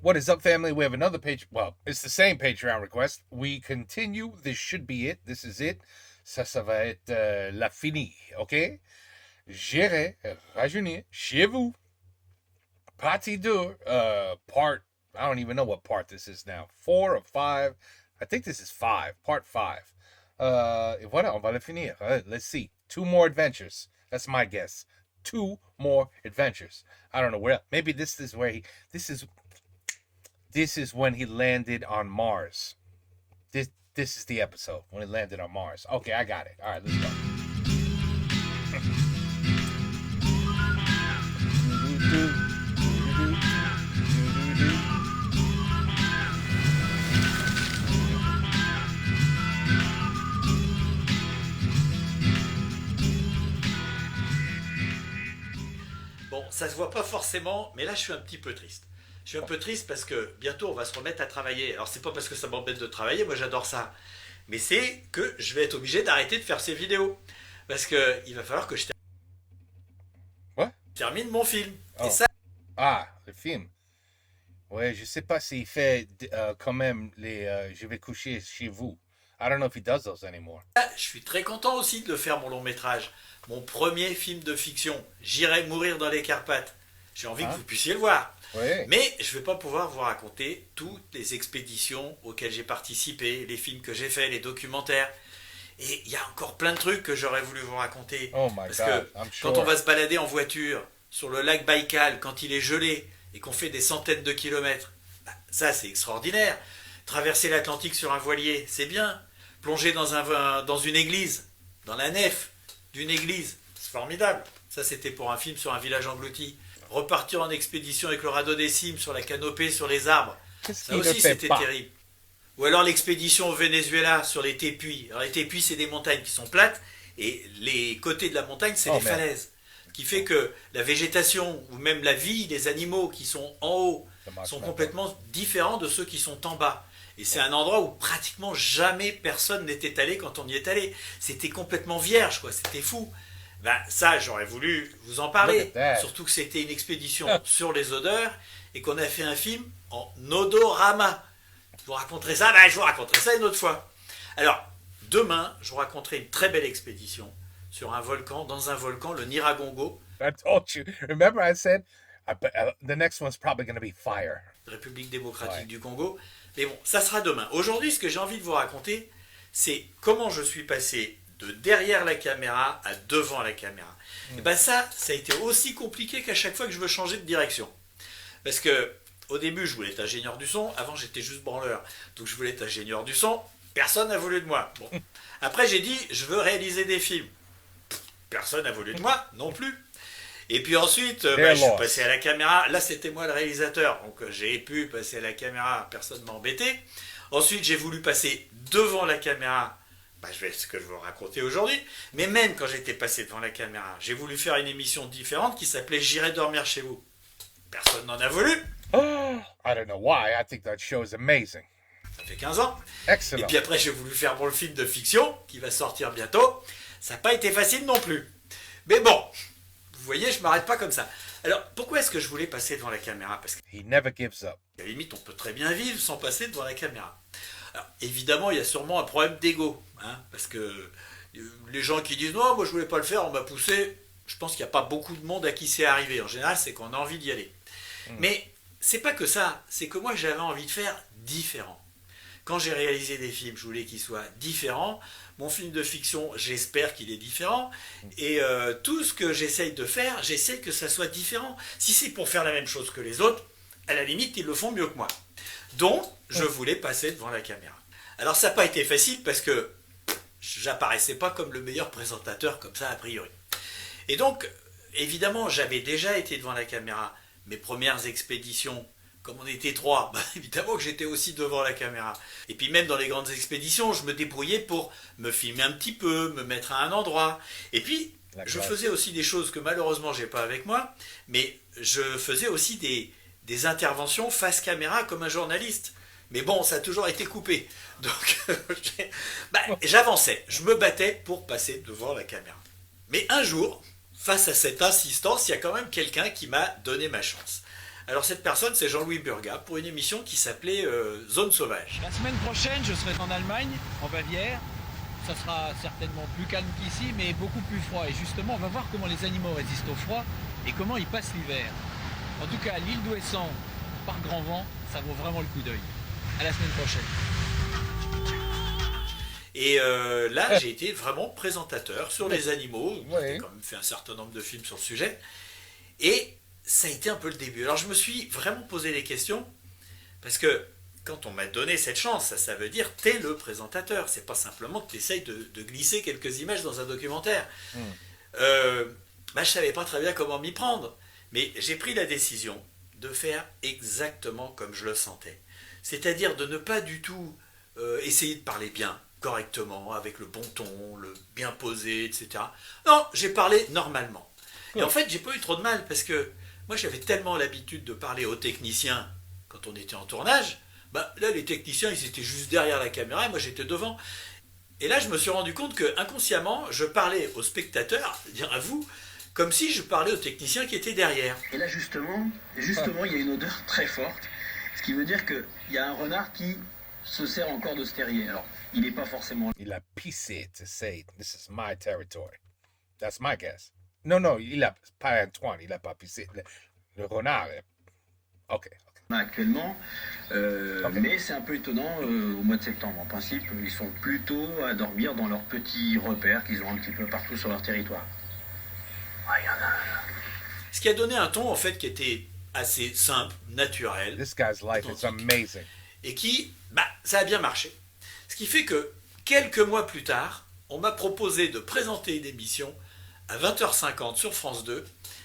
What is up, family? We have another page. Well, it's the same Patreon request. We continue. This should be it. This is it. Ça va être la finie, ok? J'irai rajeunir chez vous. Partie 2, part, I don't even know what part this is now. 4 or 5. I think this is 5, part 5. Et voilà, on va le finir. Let's see. 2 more adventures. That's my guess. 2 more adventures. I don't know where. Maybe this is where this is when he landed on Mars. This is the episode when he landed on Mars. Okay, I got it. All right, let's go. Bon, ça se voit pas forcément, mais là je suis un petit peu triste. Je suis un peu triste parce que bientôt on va se remettre à travailler. Alors c'est pas parce que ça m'embête de travailler, moi j'adore ça. Mais c'est que je vais être obligé d'arrêter de faire ces vidéos. Parce que il va falloir que je What? termine mon film. Oh. Et ça, Ah, le film. Ouais, je sais pas s'il fait quand même les je vais coucher chez vous. I don't know if he does those anymore. je suis très content aussi de le faire, mon long métrage. Mon premier film de fiction. J'irai mourir dans les Carpates. J'ai envie que vous puissiez le voir. Ouais. Mais je ne vais pas pouvoir vous raconter toutes les expéditions auxquelles j'ai participé, les films que j'ai faits, les documentaires. Et il y a encore plein de trucs que j'aurais voulu vous raconter. Oh my Parce God, que I'm quand sure. on va se balader en voiture sur le lac Baïkal, quand il est gelé et qu'on fait des centaines de kilomètres, ça c'est extraordinaire. Traverser l'Atlantique sur un voilier, c'est bien. Plonger dans une église, dans la nef d'une église, c'est formidable. Ça c'était pour un film sur un village englouti. Repartir en expédition avec le radeau des cimes sur la canopée, sur les arbres. Qu'est-ce Ça qu'il ne aussi, fait c'était pas? terrible. Ou alors l'expédition au Venezuela sur les tépuis. Alors les tépuis, c'est des montagnes qui sont plates et les côtés de la montagne, c'est Oh, des merde. falaises. Qui fait que la végétation ou même la vie des animaux qui sont en haut Ça marche sont même complètement différents de ceux qui sont en bas. Et c'est un endroit où pratiquement jamais personne n'était allé quand on y est allé. C'était complètement vierge, quoi. C'était fou. Ben, ça, j'aurais voulu vous en parler. Look at that. Surtout que c'était une expédition sur les odeurs et qu'on a fait un film en odorama. Je vous raconterai ça, ben, je vous raconterai ça une autre fois. Alors, demain, je vous raconterai une très belle expédition sur un volcan, dans un volcan, le Niragongo, I told you. Remember I said the next one's probably going to be fire. République démocratique Ouais. du Congo. Mais bon, ça sera demain. Aujourd'hui, ce que j'ai envie de vous raconter, c'est comment je suis passé de derrière la caméra à devant la caméra. Et ben ça a été aussi compliqué qu'à chaque fois que je veux changer de direction. Parce que au début, je voulais être ingénieur du son. Avant, j'étais juste branleur. Donc, je voulais être ingénieur du son. Personne n'a voulu de moi. Bon. Après, j'ai dit, je veux réaliser des films. Personne n'a voulu de moi non plus. Et puis ensuite, je suis passé à la caméra. Là, c'était moi le réalisateur. Donc, j'ai pu passer à la caméra. Personne ne m'a embêté. Ensuite, j'ai voulu passer devant la caméra. Ce que je vais vous raconter aujourd'hui. Mais même quand j'étais passé devant la caméra, j'ai voulu faire une émission différente qui s'appelait J'irai dormir chez vous. Personne n'en a voulu. I don't know why. I think that show is amazing. Ça fait 15 ans. Et Excellent. puis après, j'ai voulu faire mon film de fiction qui va sortir bientôt. Ça n'a pas été facile non plus. Mais bon, vous voyez, je ne m'arrête pas comme ça. Alors, pourquoi est-ce que je voulais passer devant la caméra? Parce He never gives up. qu'à la limite, on peut très bien vivre sans passer devant la caméra. Alors, évidemment, il y a sûrement un problème d'ego. Parce que les gens qui disent non, moi je voulais pas le faire, on m'a poussé. Je pense qu'il n'y a pas beaucoup de monde à qui c'est arrivé. En général, c'est qu'on a envie d'y aller. Mais c'est pas que ça. C'est que moi, j'avais envie de faire différent. Quand j'ai réalisé des films, je voulais qu'ils soient différents. Mon film de fiction, j'espère qu'il est différent. Et tout ce que j'essaye de faire, j'essaye que ça soit différent. Si c'est pour faire la même chose que les autres, à la limite, ils le font mieux que moi. Donc, je voulais passer devant la caméra. Alors, ça n'a pas été facile parce que j'apparaissais pas comme le meilleur présentateur comme ça, a priori. Et donc, évidemment, j'avais déjà été devant la caméra. Mes premières expéditions, comme on était 3, évidemment que j'étais aussi devant la caméra. Et puis même dans les grandes expéditions, je me débrouillais pour me filmer un petit peu, me mettre à un endroit. Et puis, je faisais aussi des choses que malheureusement j'ai pas avec moi, mais je faisais aussi des interventions face caméra comme un journaliste. Mais bon, ça a toujours été coupé. Donc, j'avançais, je me battais pour passer devant la caméra. Mais un jour, face à cette insistance, il y a quand même quelqu'un qui m'a donné ma chance. Alors cette personne, c'est Jean-Louis Burga, pour une émission qui s'appelait Zone Sauvage. La semaine prochaine, je serai en Allemagne, en Bavière. Ça sera certainement plus calme qu'ici, mais beaucoup plus froid. Et justement, on va voir comment les animaux résistent au froid et comment ils passent l'hiver. En tout cas, l'île d'Ouessant, par grand vent, ça vaut vraiment le coup d'œil. À la semaine prochaine. Et là, j'ai été vraiment présentateur sur les animaux. Ouais. J'ai quand même fait un certain nombre de films sur le sujet. Et ça a été un peu le début. Alors je me suis vraiment posé des questions, parce que quand on m'a donné cette chance, ça veut dire t'es le présentateur. C'est pas simplement que tu essayes de glisser quelques images dans un documentaire. Je savais pas très bien comment m'y prendre. Mais j'ai pris la décision de faire exactement comme je le sentais. C'est-à-dire de ne pas du tout essayer de parler bien, correctement, avec le bon ton, le bien posé, etc. Non, j'ai parlé normalement. Et en fait, j'ai pas eu trop de mal, parce que moi, j'avais tellement l'habitude de parler aux techniciens quand on était en tournage. Là, les techniciens, ils étaient juste derrière la caméra, et moi, j'étais devant. Et là, je me suis rendu compte que inconsciemment, je parlais aux spectateurs, dire à vous, comme si je parlais aux techniciens qui étaient derrière. Et là, justement, il y a une odeur très forte, ce qui veut dire qu'il y a un renard qui se sert encore de ce terrier. Alors, il n'est pas forcément... Il a pissé to say, this is my territory. That's my guess. Non, il a pas Antoine, il a pas pissé. Le renard. Ok. là actuellement, mais c'est un peu étonnant au mois de septembre. En principe, ils sont plutôt à dormir dans leurs petits repères qu'ils ont un petit peu partout sur leur territoire. Il y en a... Ce qui a donné un ton, en fait, qui était assez simple, naturel. This guy's life is amazing. Et qui, ça a bien marché. Ce qui fait que, quelques mois plus tard, on m'a proposé de présenter une émission à 20h50 sur France 2,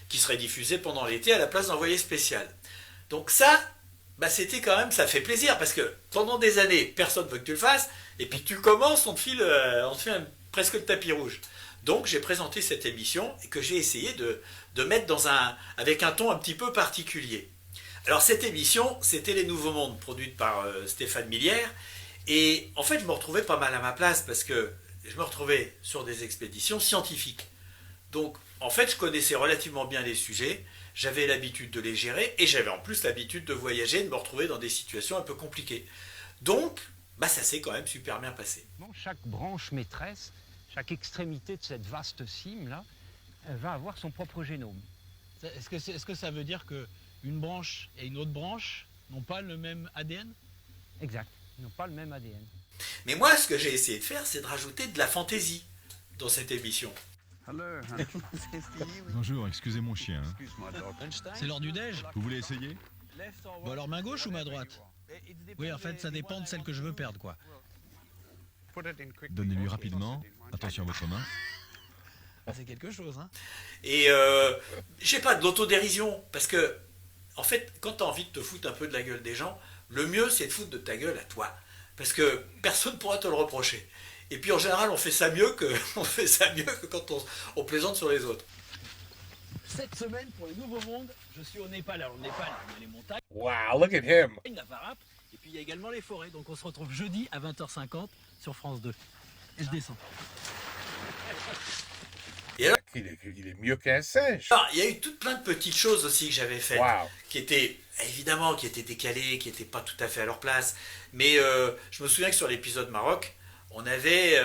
qui serait diffusée pendant l'été à la place d'Envoyé spécial. Donc ça, c'était quand même, ça fait plaisir, parce que pendant des années, personne ne veut que tu le fasses, et puis tu commences, on te fait presque le tapis rouge. Donc j'ai présenté cette émission, et que j'ai essayé de mettre avec un ton un petit peu particulier. Alors cette émission, c'était Les Nouveaux Mondes, produite par Stéphane Millière, et en fait je me retrouvais pas mal à ma place, parce que je me retrouvais sur des expéditions scientifiques. Donc en fait je connaissais relativement bien les sujets, j'avais l'habitude de les gérer, et j'avais en plus l'habitude de voyager, de me retrouver dans des situations un peu compliquées. Donc ça s'est quand même super bien passé. Chaque branche maîtresse, chaque extrémité de cette vaste cime-là, va avoir son propre génome. Est-ce que ça veut dire qu'une branche et une autre branche n'ont pas le même ADN? Exact, ils n'ont pas le même ADN. Mais moi, ce que j'ai essayé de faire, c'est de rajouter de la fantaisie dans cette émission. Bonjour, excusez mon chien. C'est l'heure du déj. Vous voulez essayer? Bon alors main gauche ou main droite? Oui, en fait, ça dépend de celle que je veux perdre, quoi. Donnez-lui rapidement. Attention à votre main. C'est quelque chose, hein. Et je sais pas, de l'autodérision, parce que, en fait, quand tu as envie de te foutre un peu de la gueule des gens, le mieux, c'est de foutre de ta gueule à toi. Parce que personne ne pourra te le reprocher. Et puis, en général, on fait ça mieux que quand on plaisante sur les autres. Cette semaine, pour les Nouveaux Mondes, je suis au Népal. Alors, le Népal, il y a les montagnes, Wow, look at him. la Varap, et puis il y a également les forêts. Donc, on se retrouve jeudi à 20h50 sur France 2. Et je descends. Il est mieux qu'un singe. Alors, il y a eu plein de petites choses aussi que j'avais faites, Wow. qui étaient décalées, qui n'étaient pas tout à fait à leur place. Mais je me souviens que sur l'épisode Maroc, on avait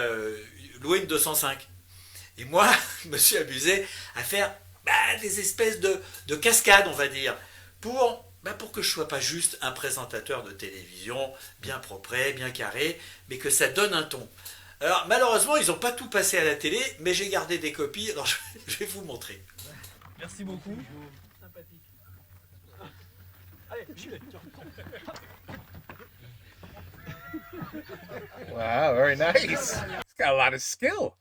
loué une 205. Et moi, je me suis amusé à faire des espèces de cascades, on va dire, pour que je ne sois pas juste un présentateur de télévision, bien propre, bien carré, mais que ça donne un ton. Alors, malheureusement, ils n'ont pas tout passé à la télé, mais j'ai gardé des copies, alors je vais vous montrer. Merci beaucoup. Sympathique. Allez, j'y vais. Wow, very nice. He's got a lot of skill.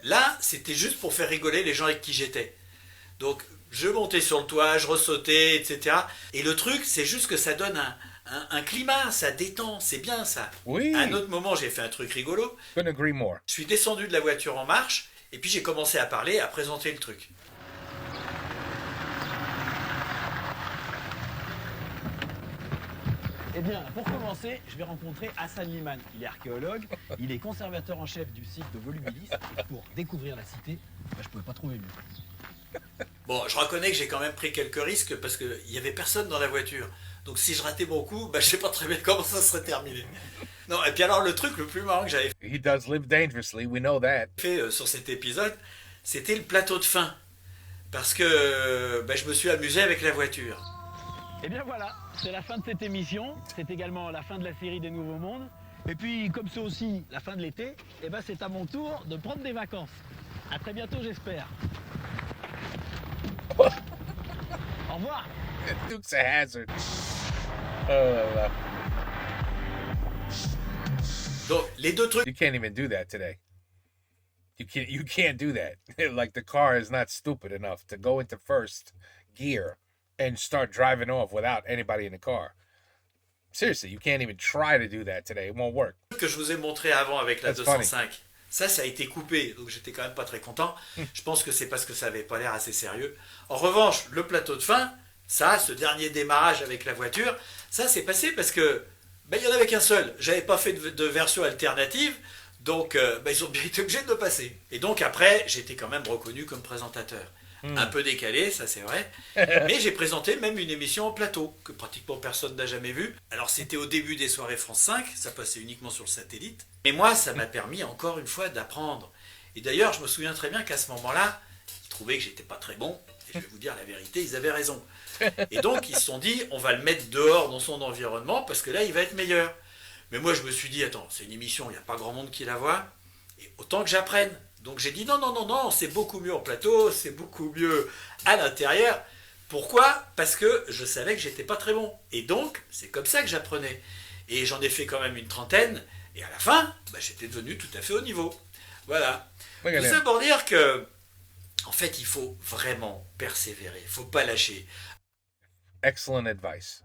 Là, c'était juste pour faire rigoler les gens avec qui j'étais. Donc, je montais sur le toit, je ressautais, etc. Et le truc, c'est juste que ça donne un climat, ça détend, c'est bien ça. Oui. À un autre moment, j'ai fait un truc rigolo. Couldn't agree more. Je suis descendu de la voiture en marche, et puis j'ai commencé à parler, à présenter le truc. Eh bien, pour commencer, je vais rencontrer Hassan Liman. Il est archéologue, il est conservateur en chef du site de Volubilis. Et pour découvrir la cité, Bah, je pouvais pas trouver mieux. Bon, je reconnais que j'ai quand même pris quelques risques parce qu'il n'y avait personne dans la voiture. Donc si je ratais mon coup, bah, je sais pas très bien comment ça serait terminé. Non, et puis alors le truc le plus marrant que j'avais He does live dangerously, we know that. fait sur cet épisode, c'était le plateau de fin. Parce que bah, je me suis amusé avec la voiture. Et bien voilà, c'est la fin de cette émission. C'est également la fin de la série des Nouveaux Mondes. Et puis, comme c'est aussi la fin de l'été, eh ben c'est à mon tour de prendre des vacances. À très bientôt, j'espère. Au revoir. Dukes of Hazzard. Oh, Donc les deux trucs you can't even do that today. You can't do that. Like the car is not stupid enough to go into first gear and start driving off without anybody in the car. Seriously, you can't even try to do that today. It won't work. que je vous ai montré avant avec la That's 205, ça a été coupé, donc j'étais quand même pas très content. Je pense que c'est parce que ça avait pas l'air assez sérieux. En revanche, le plateau de fin, ça, ce dernier démarrage avec la voiture, ça s'est passé parce que il y en avait qu'un seul. J'avais pas fait de version alternative, donc ils ont bien été obligés de me passer. Et donc après, j'étais quand même reconnu comme présentateur. Un peu décalé, ça c'est vrai. Mais j'ai présenté même une émission en plateau, que pratiquement personne n'a jamais vue. Alors c'était au début des soirées France 5, ça passait uniquement sur le satellite. Mais moi, ça m'a permis encore une fois d'apprendre. Et d'ailleurs, je me souviens très bien qu'à ce moment-là, ils trouvaient que j'étais pas très bon. Et je vais vous dire la vérité, ils avaient raison. Et donc ils se sont dit, on va le mettre dehors dans son environnement, parce que là, il va être meilleur. Mais moi, je me suis dit, attends, c'est une émission, il n'y a pas grand monde qui la voit. Et autant que j'apprenne. Donc j'ai dit non, c'est beaucoup mieux en plateau, c'est beaucoup mieux à l'intérieur. Pourquoi ? Parce que je savais que j'étais pas très bon. Et donc, c'est comme ça que j'apprenais. Et j'en ai fait quand même une trentaine. Et à la fin, j'étais devenu tout à fait au niveau. Voilà. Tout Look at ça him. pour dire que, en fait, il faut vraiment persévérer. Il faut pas lâcher. Excellent advice.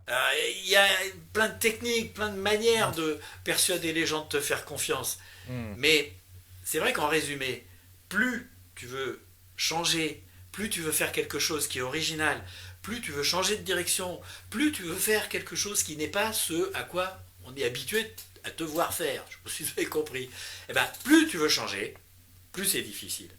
Il y a plein de techniques, plein de manières de persuader les gens de te faire confiance. Mais c'est vrai qu'en résumé, plus tu veux changer, plus tu veux faire quelque chose qui est original, plus tu veux changer de direction, plus tu veux faire quelque chose qui n'est pas ce à quoi on est habitué à te voir faire. Je me suis vous avez compris. Eh ben, plus tu veux changer, plus c'est difficile.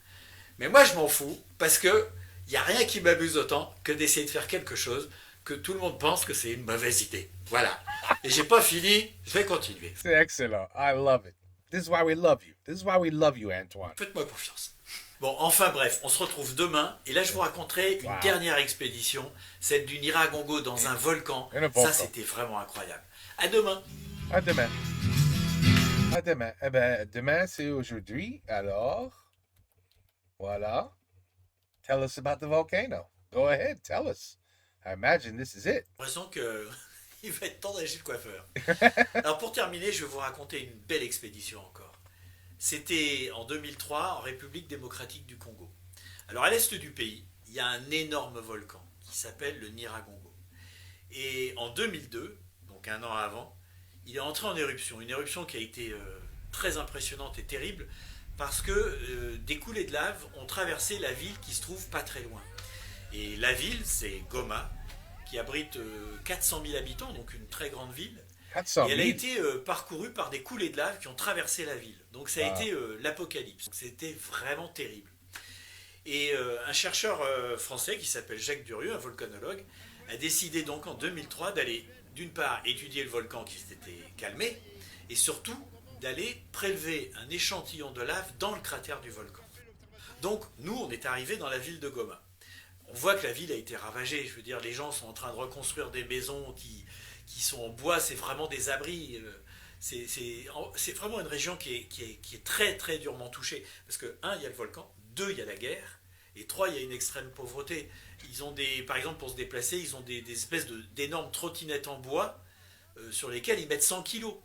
Mais moi, je m'en fous parce que il n'y a rien qui m'amuse autant que d'essayer de faire quelque chose que tout le monde pense que c'est une mauvaise idée. Voilà. Et j'ai pas fini, je vais continuer. C'est excellent. I love it. This is why we love you. This is why we love you, Antoine. Faites-moi confiance. Bon, enfin bref, on se retrouve demain et là je vous raconterai une dernière expédition, celle du Niragongo dans un volcan. Ça, c'était vraiment incroyable. À demain. À demain. À demain. Eh ben, demain, c'est aujourd'hui. Alors, voilà. Tell us about the volcano. Go ahead, tell us. I imagine this is it. J'ai l'impression que il va être temps d'aller chez le coiffeur. Alors pour terminer, je vais vous raconter une belle expédition encore. C'était en 2003 en République démocratique du Congo. Alors à l'est du pays, il y a un énorme volcan qui s'appelle le Niragongo. Et en 2002, donc un an avant, il est entré en éruption. Une éruption qui a été très impressionnante et terrible parce que des coulées de lave ont traversé la ville qui se trouve pas très loin. Et la ville, c'est Goma, qui abrite 400 000 habitants, donc une très grande ville. 400 Et elle a 000. été parcourue par des coulées de lave qui ont traversé la ville. Donc ça a été l'apocalypse. C'était vraiment terrible. Et un chercheur français qui s'appelle Jacques Durieux, un volcanologue, a décidé donc en 2003 d'aller, d'une part, étudier le volcan qui s'était calmé, et surtout d'aller prélever un échantillon de lave dans le cratère du volcan. Donc nous, on est arrivés dans la ville de Goma. On voit que la ville a été ravagée. Je veux dire, les gens sont en train de reconstruire des maisons qui sont en bois. C'est vraiment des abris. C'est vraiment une région qui est très, très durement touchée. Parce que, un, il y a le volcan. Deux, il y a la guerre. Et trois, il y a une extrême pauvreté. Ils ont par exemple, pour se déplacer, ils ont des espèces d'énormes trottinettes en bois sur lesquelles ils mettent 100 kilos.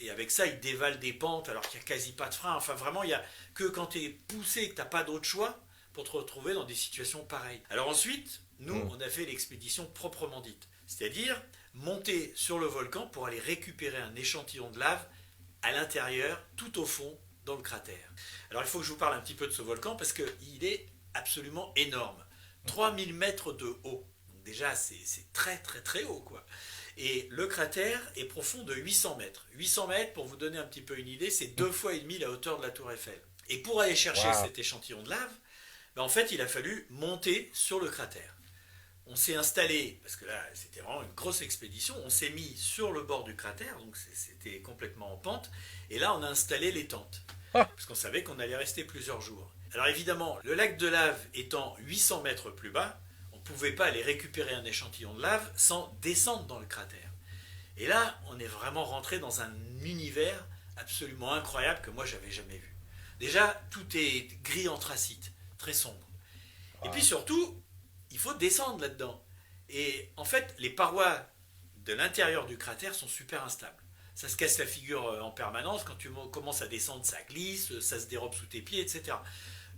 Et avec ça, ils dévalent des pentes alors qu'il n'y a quasi pas de frein. Enfin, vraiment, il n'y a que quand tu es poussé et que tu n'as pas d'autre choix pour te retrouver dans des situations pareilles. Alors ensuite, nous, on a fait l'expédition proprement dite. C'est-à-dire monter sur le volcan pour aller récupérer un échantillon de lave à l'intérieur, tout au fond, dans le cratère. Alors il faut que je vous parle un petit peu de ce volcan parce qu'il est absolument énorme. 3000 mètres de haut. Donc déjà, c'est très très très haut, quoi. Et le cratère est profond de 800 mètres. 800 mètres, pour vous donner un petit peu une idée, c'est 2 fois et demi la hauteur de la tour Eiffel. Et pour aller chercher cet échantillon de lave, En fait, il a fallu monter sur le cratère. On s'est installé, parce que là, c'était vraiment une grosse expédition, on s'est mis sur le bord du cratère, donc c'était complètement en pente, et là, on a installé les tentes, parce qu'on savait qu'on allait rester plusieurs jours. Alors évidemment, le lac de lave étant 800 mètres plus bas, on ne pouvait pas aller récupérer un échantillon de lave sans descendre dans le cratère. Et là, on est vraiment rentré dans un univers absolument incroyable que moi, j'avais jamais vu. Déjà, tout est gris anthracite, très sombre. Et puis surtout, il faut descendre là-dedans. Et en fait, les parois de l'intérieur du cratère sont super instables. Ça se casse la figure en permanence. Quand tu commences à descendre, ça glisse, ça se dérobe sous tes pieds, etc.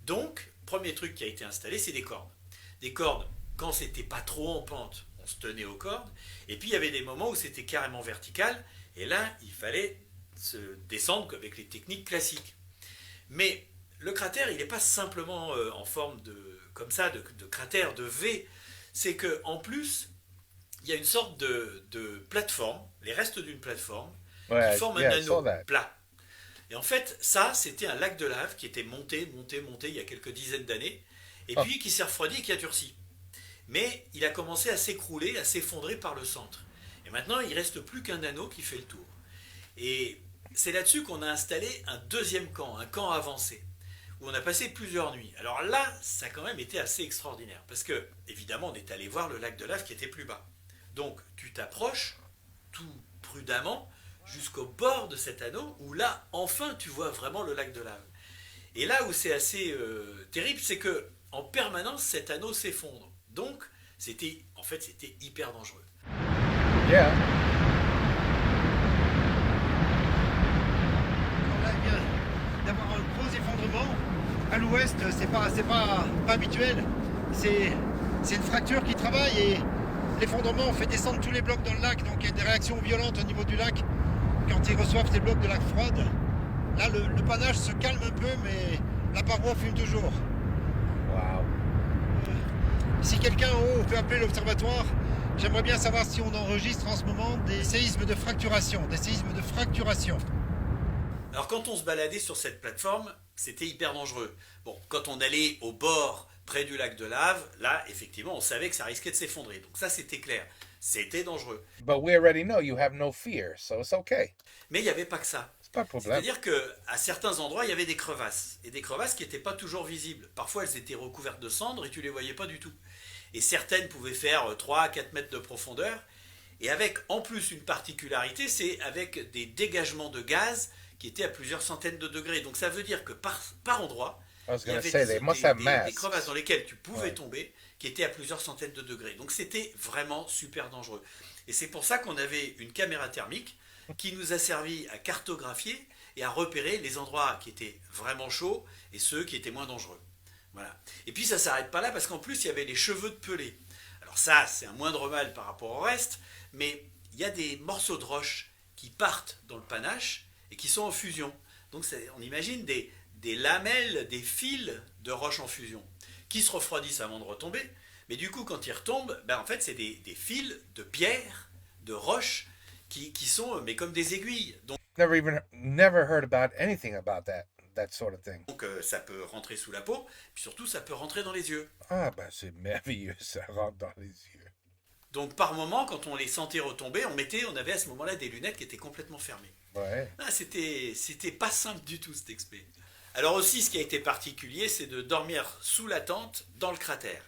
Donc, premier truc qui a été installé, c'est des cordes. Des cordes, quand c'était pas trop en pente, on se tenait aux cordes. Et puis, il y avait des moments où c'était carrément vertical. Et là, il fallait se descendre avec les techniques classiques. Mais le cratère, il n'est pas simplement en forme comme ça, de cratère, de V. C'est qu'en plus, il y a une sorte de plateforme, les restes d'une plateforme, qui forme un anneau plat. Et en fait, ça, c'était un lac de lave qui était monté il y a quelques dizaines d'années, et puis qui s'est refroidi et qui a durci. Mais il a commencé à s'écrouler, à s'effondrer par le centre. Et maintenant, il ne reste plus qu'un anneau qui fait le tour. Et c'est là-dessus qu'on a installé un deuxième camp, un camp avancé, où on a passé plusieurs nuits. Alors là, ça a quand même été assez extraordinaire, parce que, évidemment, on est allé voir le lac de lave qui était plus bas. Donc, tu t'approches, tout prudemment, jusqu'au bord de cet anneau, où là, enfin, tu vois vraiment le lac de lave. Et là où c'est assez terrible, c'est que en permanence, cet anneau s'effondre. Donc, c'était hyper dangereux. Yeah. On a bien d'avoir un gros effondrement. À l'ouest, c'est pas habituel. C'est une fracture qui travaille et l'effondrement fait descendre tous les blocs dans le lac. Donc il y a des réactions violentes au niveau du lac quand ils reçoivent ces blocs de lac froide. Là, le panache se calme un peu, mais la paroi fume toujours. Wow. Si quelqu'un en haut peut appeler l'observatoire, j'aimerais bien savoir si on enregistre en ce moment des séismes de fracturation. Alors quand on se baladait sur cette plateforme, c'était hyper dangereux. Bon, quand on allait au bord, près du lac de lave, là, effectivement, on savait que ça risquait de s'effondrer. Donc ça, c'était clair. C'était dangereux. But we already know you have no fear, so it's okay. Mais il n'y avait pas que ça. C'est pas un problème. C'est-à-dire qu'à certains endroits, il y avait des crevasses. Et des crevasses qui n'étaient pas toujours visibles. Parfois, elles étaient recouvertes de cendres et tu ne les voyais pas du tout. Et certaines pouvaient faire 3 à 4 mètres de profondeur. Et avec, en plus, une particularité, c'est avec des dégagements de gaz qui étaient à plusieurs centaines de degrés. Donc ça veut dire que par endroit, il y avait des crevasses dans lesquelles tu pouvais tomber, qui étaient à plusieurs centaines de degrés. Donc c'était vraiment super dangereux. Et c'est pour ça qu'on avait une caméra thermique qui nous a servi à cartographier et à repérer les endroits qui étaient vraiment chauds et ceux qui étaient moins dangereux. Voilà. Et puis ça ne s'arrête pas là parce qu'en plus il y avait les cheveux de pelée. Alors ça, c'est un moindre mal par rapport au reste, mais il y a des morceaux de roche qui partent dans le panache et qui sont en fusion. Donc on imagine des lamelles, des fils de roche en fusion qui se refroidissent avant de retomber. Mais du coup, quand ils retombent, en fait, c'est des fils de pierre, de roche qui sont mais comme des aiguilles. Donc Never heard about anything about that sort of thing. Donc ça peut rentrer sous la peau, puis surtout ça peut rentrer dans les yeux. Ah ben c'est merveilleux, ça rentre dans les yeux. Donc par moment, quand on les sentait retomber, on avait à ce moment-là des lunettes qui étaient complètement fermées. Ouais. Ah, c'était pas simple du tout cet expé. Alors aussi, ce qui a été particulier, c'est de dormir sous la tente dans le cratère.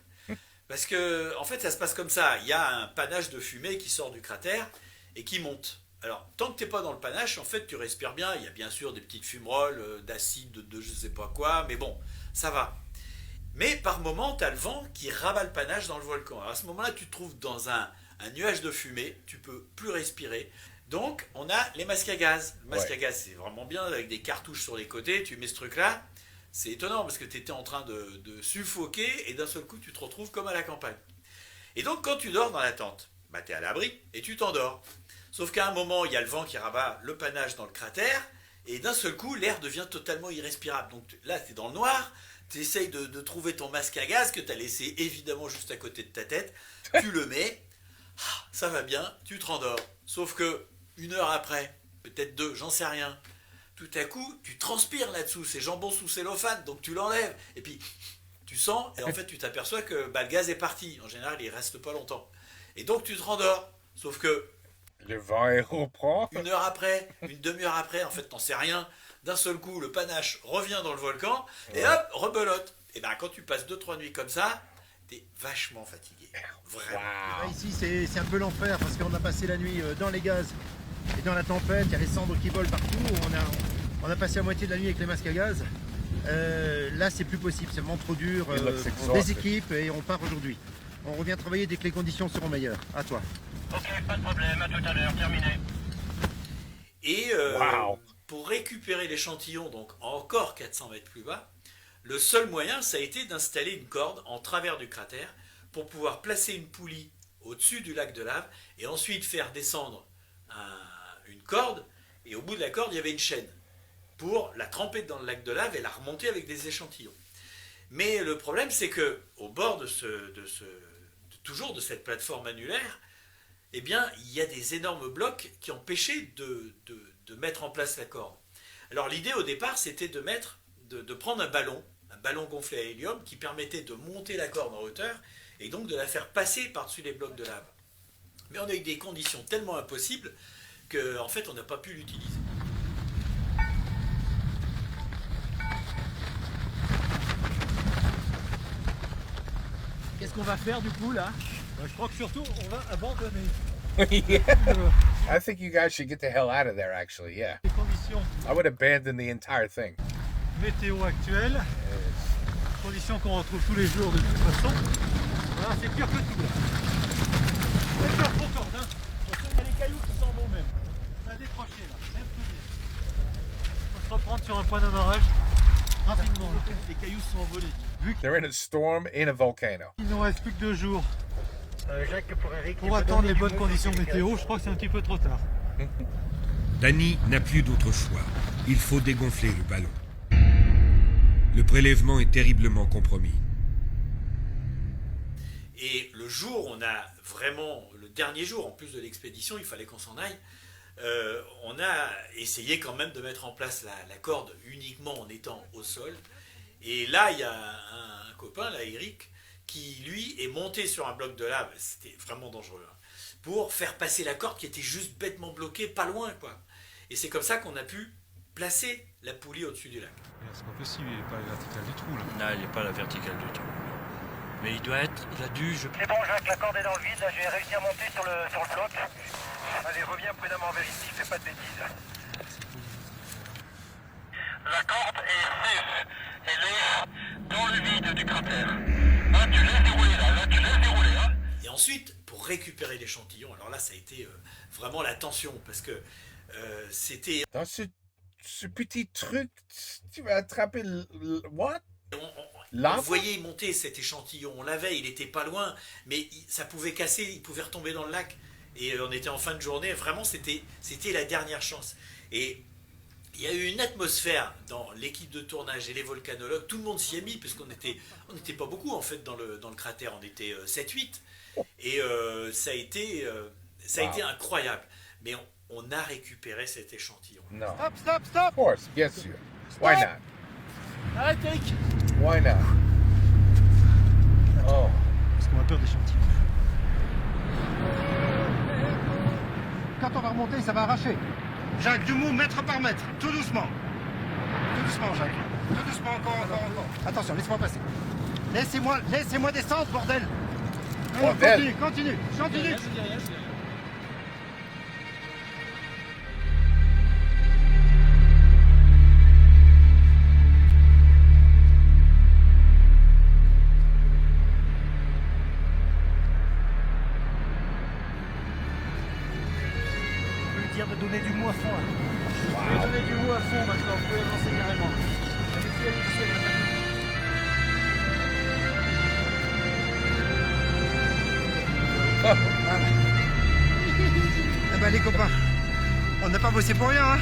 Parce que en fait, ça se passe comme ça. Il y a un panache de fumée qui sort du cratère et qui monte. Alors, tant que tu n'es pas dans le panache, en fait, tu respires bien. Il y a bien sûr des petites fumerolles, d'acide, de je sais pas quoi, mais bon, ça va. Mais par moment, tu as le vent qui rabat le panache dans le volcan. Alors à ce moment-là, tu te trouves dans un nuage de fumée, tu peux plus respirer. Donc, on a les masques à gaz. Le masque à gaz, c'est vraiment bien, avec des cartouches sur les côtés, tu mets ce truc-là. C'est étonnant, parce que tu étais en train de suffoquer, et d'un seul coup, tu te retrouves comme à la campagne. Et donc, quand tu dors dans la tente, tu es à l'abri, et tu t'endors. Sauf qu'à un moment, il y a le vent qui rabat le panache dans le cratère, et d'un seul coup, l'air devient totalement irrespirable. Donc là, tu es dans le noir, tu essayes de trouver ton masque à gaz, que tu as laissé évidemment juste à côté de ta tête, tu le mets, ça va bien, tu te rendors. Sauf que, 1 heure après, peut-être 2, j'en sais rien, tout à coup, tu transpires là-dessous, c'est jambon sous cellophane, donc tu l'enlèves, et puis tu sens, et en fait tu t'aperçois que le gaz est parti. En général, il reste pas longtemps. Et donc tu te rendors. Sauf que Le vent est reprend. une heure après, une demi-heure après, en fait, t'en sais rien. D'un seul coup, le panache revient dans le volcan, et hop, rebelote. Et ben quand tu passes 2-3 nuits comme ça, t'es vachement fatigué. Vraiment. Là, ici, c'est un peu l'enfer parce qu'on a passé la nuit dans les gaz et dans la tempête. Il y a les cendres qui volent partout. On a passé la moitié de la nuit avec les masques à gaz. Là, c'est plus possible. C'est vraiment trop dur. It looks On exhausted. déséquipe et on part aujourd'hui. On revient travailler dès que les conditions seront meilleures. À toi. Ok, pas de problème, à tout à l'heure, terminé. Et Wow. pour récupérer l'échantillon, donc encore 400 mètres plus bas, le seul moyen, ça a été d'installer une corde en travers du cratère pour pouvoir placer une poulie au-dessus du lac de lave et ensuite faire descendre une corde. Et au bout de la corde, il y avait une chaîne pour la tremper dans le lac de lave et la remonter avec des échantillons. Mais le problème, c'est que au bord toujours de cette plateforme annulaire, eh bien, il y a des énormes blocs qui empêchaient de mettre en place la corde. Alors l'idée au départ, c'était de prendre un ballon gonflé à hélium qui permettait de monter la corde en hauteur et donc de la faire passer par-dessus les blocs de lave. Mais on a eu des conditions tellement impossibles qu'en fait, on n'a pas pu l'utiliser. Qu'est-ce qu'on va faire du coup là? Je crois que surtout, on va abandonner. Yeah. I think you guys should get the hell out of there, actually, yeah. Les conditions I would abandon the entire thing. météo actuelles, conditions qu'on retrouve tous les jours de toute façon. Voilà, c'est pire que tout là. C'est pire pour corde, hein. Il y a les cailloux qui s'en vont même. Ça a décroché là, même plus. Il faut se reprendre sur un point d'amarrage rapidement. Les cailloux sont envolés. Vu They're in a storm in a volcano. qu'il ne reste plus que 2 jours Jacques, pour Eric. pour attendre les bonnes conditions météo, je crois que c'est un petit peu trop tard. Danny n'a plus d'autre choix. Il faut dégonfler le ballon. Le prélèvement est terriblement compromis. Et le jour, on a vraiment, le dernier jour, en plus de l'expédition, il fallait qu'on s'en aille. On a essayé quand même de mettre en place la corde uniquement en étant au sol. Et là, il y a un copain, là, Eric, qui lui est monté sur un bloc de lave, c'était vraiment dangereux, hein, pour faire passer la corde qui était juste bêtement bloquée, pas loin, quoi. Et c'est comme ça qu'on a pu placer la poulie au-dessus du lac. C'est pas possible, il n'est pas à la verticale du trou là. Non, il n'est pas à la verticale du tout. Mais il a dû, je... C'est bon Jacques, la corde est dans le vide, là j'ai réussi à monter sur le bloc. Allez, reviens prudemment, vérifie, fais pas de bêtises. La corde est safe, elle est dans le vide du cratère. Là tu laisses dérouler là tu laisses dérouler hein. Et ensuite, pour récupérer l'échantillon, alors là ça a été vraiment la tension, parce que c'était... Dans ce petit truc, tu vas attraper what? On voyait monter cet échantillon, on l'avait, il était pas loin, mais ça pouvait casser, il pouvait retomber dans le lac. Et on était en fin de journée, vraiment c'était la dernière chance. Et il y a eu une atmosphère dans l'équipe de tournage et les volcanologues, tout le monde s'y est mis, puisqu'on n'était pas beaucoup en fait dans le cratère, on était 7-8. Et ça a été incroyable. Mais on a récupéré cet échantillon. No. Stop. Of course, yes, you. Why not? Arrête Eric! Why not? Oh. Parce qu'on a peur des chantiers. Quand on va remonter, ça va arracher. Jacques, du mou, mètre par mètre, tout doucement. Tout doucement, Jacques. Tout doucement, encore. Attention, laisse-moi passer. Laissez-moi descendre, bordel. Allez, Bordel. continue. Je dis rien, je dis rien. Dire de donner du mou à fond là. Je vais donner du mou à fond maintenant, vous pouvez avancer carrément. Voilà. Eh ben les copains, on n'a pas bossé pour rien, hein.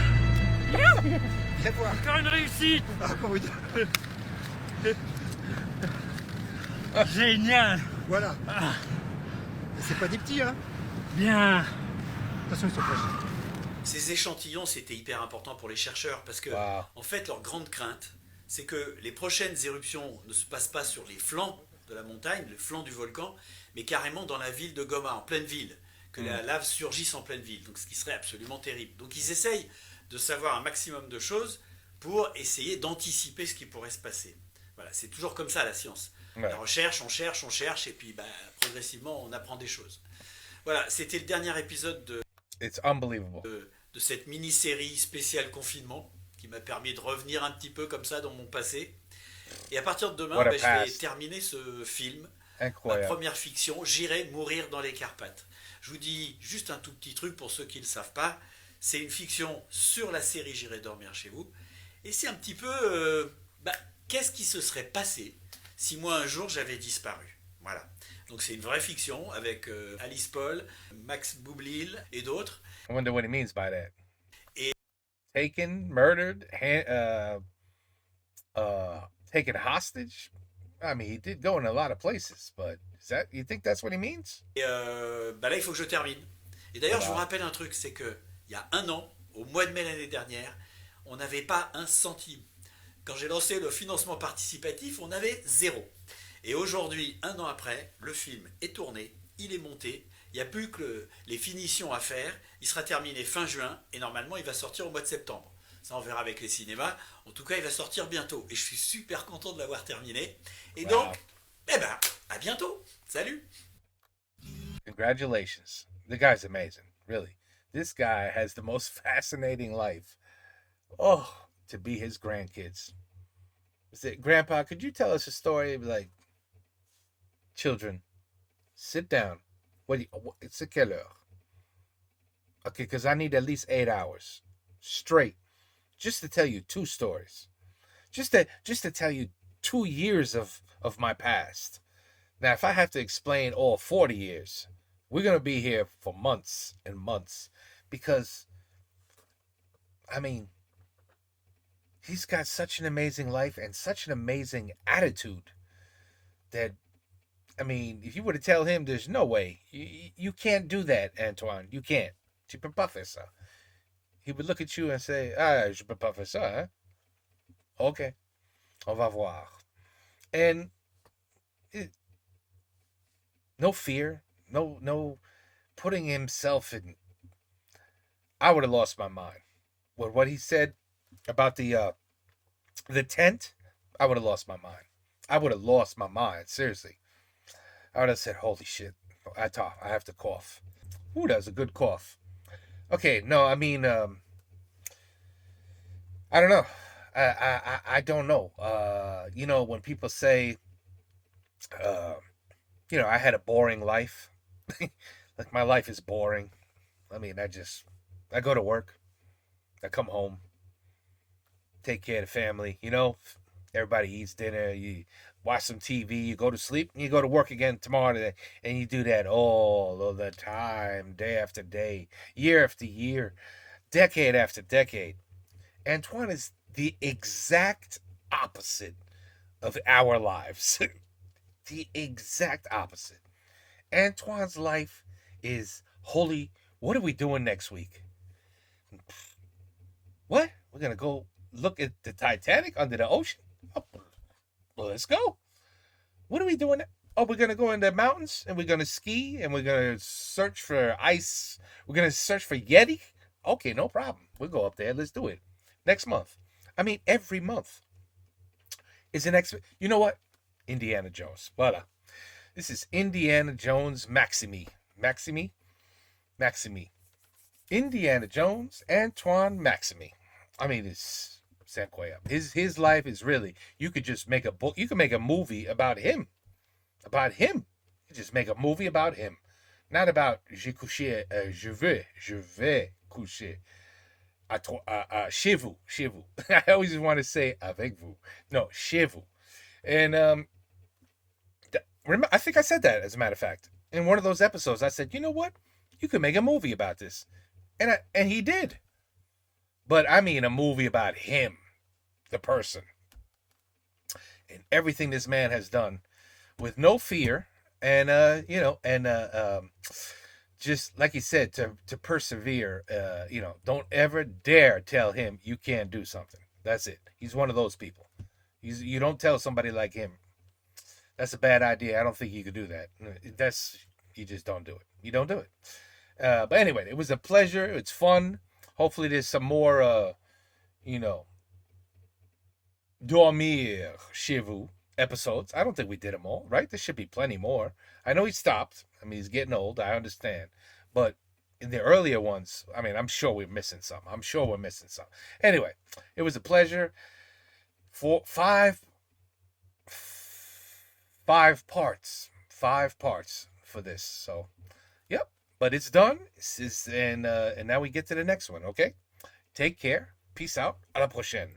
Viens voir. Encore une réussite. Encore une. Génial. Voilà. C'est pas des petits, hein. Bien. Attention, ils sont proches. Ces échantillons, c'était hyper important pour les chercheurs, parce que Wow. en fait, leur grande crainte, c'est que les prochaines éruptions ne se passent pas sur les flancs de la montagne, le flanc du volcan, mais carrément dans la ville de Goma, en pleine ville, que la lave surgisse en pleine ville, donc ce qui serait absolument terrible. Donc ils essayent de savoir un maximum de choses pour essayer d'anticiper ce qui pourrait se passer. Voilà, c'est toujours comme ça la science. Ouais. La recherche, on cherche, et puis progressivement on apprend des choses. Voilà, c'était le dernier épisode It's unbelievable. de cette mini-série spéciale confinement qui m'a permis de revenir un petit peu comme ça dans mon passé. Et à partir de demain, je vais terminer ce film, Incroyable. ma première fiction, J'irai mourir dans les Carpates. Je vous dis juste un tout petit truc pour ceux qui ne le savent pas. C'est une fiction sur la série J'irai dormir chez vous. Et c'est un petit peu... qu'est-ce qui se serait passé si moi un jour j'avais disparu? Voilà. Donc c'est une vraie fiction avec Alice Paul, Max Boublil et d'autres. I wonder what he means by that. Et taken, murdered, taken hostage. I mean, he did go in a lot of places, but you think that's what he means? Et là, il faut que je termine. Et d'ailleurs, je vous rappelle un truc, c'est que il y a un an, au mois de mai l'année dernière, on n'avait pas un centime. Quand j'ai lancé le financement participatif, on avait 0. Et aujourd'hui, un an après, le film est tourné, il est monté, il n'y a plus que les finitions à faire, il sera terminé fin juin, et normalement, il va sortir au mois de septembre. Ça, on verra avec les cinémas. En tout cas, il va sortir bientôt. Et je suis super content de l'avoir terminé. Et donc, à bientôt. Salut. Congratulations. The guy's amazing. Really. This guy has the most fascinating life. Oh, to be his grandkids. Grandpa, could you tell us a story like, children, sit down. It's a quelle heure? Okay, because I need at least 8 hours straight just to tell you 2 stories. Just to tell you 2 years of my past. Now, if I have to explain all 40 years, we're going to be here for months and months because, I mean, he's got such an amazing life and such an amazing attitude that, I mean, if you were to tell him there's no way, you can't do that, Antoine. You can't. Tu peux pas faire ça. He would look at you and say, je peux pas faire ça, hein? Okay. On va voir. And no fear, no putting himself in. I would have lost my mind. What he said about the tent, I would have lost my mind. I would have lost my mind, seriously. I would have said, holy shit, I have to cough. Ooh, that was a good cough. Okay, no, I mean, I don't know. I don't know. You know, when people say, you know, I had a boring life. Like, my life is boring. I mean, I go to work. I come home. Take care of the family. You know, everybody eats dinner. You watch some TV. You go to sleep. And you go to work again tomorrow. And you do that all of the time. Day after day. Year after year. Decade after decade. Antoine is the exact opposite of our lives. The exact opposite. Antoine's life is holy. What are we doing next week? What? We're going to go look at the Titanic under the ocean? Oh, well, let's go. What are we doing? Oh, we're going to go in the mountains and we're going to ski and we're going to search for ice. We're going to search for Yeti. Okay, no problem. We'll go up there. Let's do it. Next month. I mean, every month is an You know what? Indiana Jones. Voila. This is Indiana Jones Maximi. Indiana Jones, Antoine Maximi. I mean, it's incroyable. His life is really, you could just make a book. You could make a movie about him. About him. You just make a movie about him. Not about je vais coucher. Chez vous. I always want to say avec vous. No, chez vous. And remember, I think I said that, as a matter of fact. In one of those episodes, I said, you know what? You could make a movie about this. And he did. But I mean a movie about him, the person. And everything this man has done with no fear. And, you know, and just like he said, to persevere, you know, don't ever dare tell him you can't do something. That's it. He's one of those people. You don't tell somebody like him. That's a bad idea. I don't think you could do that. You just don't do it. You don't do it. But anyway, it was a pleasure. It's fun. Hopefully there's some more, dormir chez vous episodes. I don't think we did them all, right? There should be plenty more. I know he stopped. I mean, he's getting old. I understand. But in the earlier ones, I mean, I'm sure we're missing some. Anyway, it was a pleasure. Five parts for this. So, yep. But it's done. And now we get to the next one, okay? Take care. Peace out. À la prochaine.